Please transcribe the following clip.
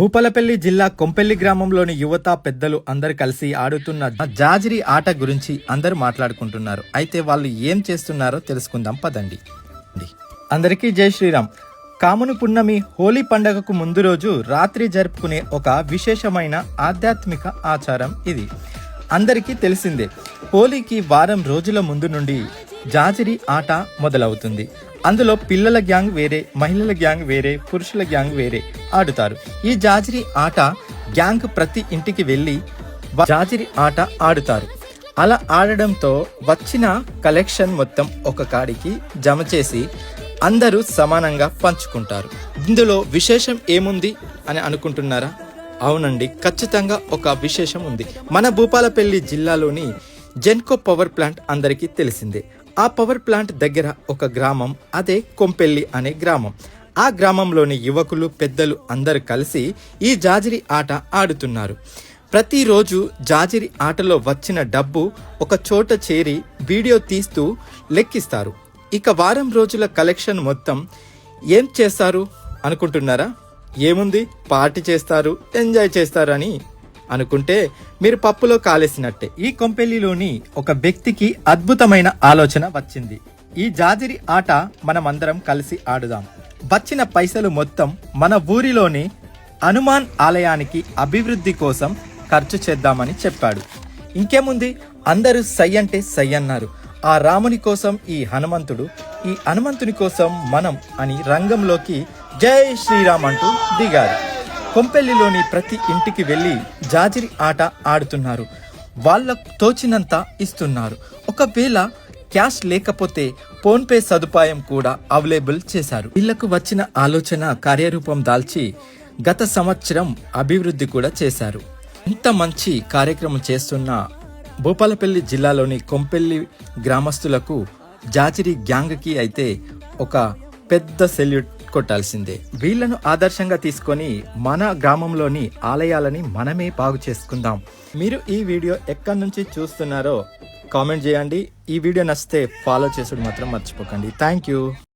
భూపాలపల్లి జిల్లా కొంపెల్లి గ్రామంలోని యువత పెద్దలు అందరు కలిసి ఆడుతున్న జాజిరి ఆట గురించి అందరూ మాట్లాడుకుంటున్నారు. అయితే వాళ్ళు ఏం చేస్తున్నారో తెలుసుకుందాం పదండి. అందరికీ జై శ్రీరామ్. కాముని పున్నమి హోలీ పండగకు ముందు రోజు రాత్రి జరుపుకునే ఒక విశేషమైన ఆధ్యాత్మిక ఆచారం ఇది. అందరికీ తెలిసిందే, హోలీకి వారం రోజుల ముందు నుండి జాజిరి ఆట మొదలవుతుంది. అందులో పిల్లల గ్యాంగ్ వేరే, మహిళల గ్యాంగ్ వేరే, పురుషుల గ్యాంగ్ వేరే ఆడుతారు. ఈ జాజిరి ఆట గ్యాంగ్ ప్రతి ఇంటికి వెళ్ళి జాజిరి ఆట ఆడుతారు. అలా ఆడడంతో వచ్చిన కలెక్షన్ మొత్తం ఒక కాడికి జమ చేసి అందరూ సమానంగా పంచుకుంటారు. ఇందులో విశేషం ఏముంది అని అనుకుంటున్నారా? అవునండి, ఖచ్చితంగా ఒక విశేషం ఉంది. మన భూపాలపల్లి జిల్లాలోని జెన్కో పవర్ ప్లాంట్ అందరికీ తెలిసిందే. ఆ పవర్ ప్లాంట్ దగ్గర ఒక గ్రామం, అదే కొంపెల్లి అనే గ్రామం. ఆ గ్రామంలోని యువకులు పెద్దలు అందరూ కలిసి ఈ జాజిరి ఆట ఆడుతున్నారు. ప్రతిరోజు జాజిరి ఆటలో వచ్చిన డబ్బు ఒక చోట చేరి వీడియో తీస్తూ లెక్కిస్తారు. ఇక వారం రోజుల కలెక్షన్ మొత్తం ఏం చేస్తారు అనుకుంటున్నారా? ఏముంది, పార్టీ చేస్తారు, ఎంజాయ్ చేస్తారు అని అనుకుంటే మీరు పప్పులో కాలేసినట్టే. ఈ కొంపెల్లిలోని ఒక వ్యక్తికి అద్భుతమైన ఆలోచన వచ్చింది. ఈ జాజిరి ఆట మనమందరం కలిసి ఆడుదాం, వచ్చిన పైసలు మొత్తం మన ఊరిలోని హనుమాన్ ఆలయానికి అభివృద్ధి కోసం ఖర్చు చేద్దామని చెప్పాడు. ఇంకేముంది, అందరూ సై అంటే సై అన్నారు. ఆ రాముని కోసం ఈ హనుమంతుడు, ఈ హనుమంతుని కోసం మనం అని రంగంలోకి జై శ్రీరామ్ అంటూ దిగారు. కొంపెల్లిలోని ప్రతి ఇంటికి వెళ్ళి జాజిరి ఆట ఆడుతున్నారు. వాళ్ళకు తోచినంత ఇస్తున్నారు. ఒకవేళ క్యాష్ లేకపోతే ఫోన్ పే సదుపాయం కూడా అవైలబుల్ చేశారు. వీళ్లకు వచ్చిన ఆలోచన కార్యరూపం దాల్చి గత సంవత్సరం అభివృద్ధి కూడా చేశారు. ఇంత మంచి కార్యక్రమం చేస్తున్న భూపాలపల్లి జిల్లాలోని కొంపెల్లి గ్రామస్తులకు, జాజిరి గ్యాంగ్కి అయితే ఒక పెద్ద సెల్యూట్ కొట్టాల్సిందే. వీళ్లను ఆదర్శంగా తీసుకొని మన గ్రామంలోని ఆలయాలని మనమే బాగు చేసుకుందాం. మీరు ఈ వీడియో ఎక్కడి నుంచి చూస్తున్నారో కామెంట్ చేయండి. ఈ వీడియో నచ్చితే ఫాలో చేసుడు మాత్రం మర్చిపోకండి. Thank you.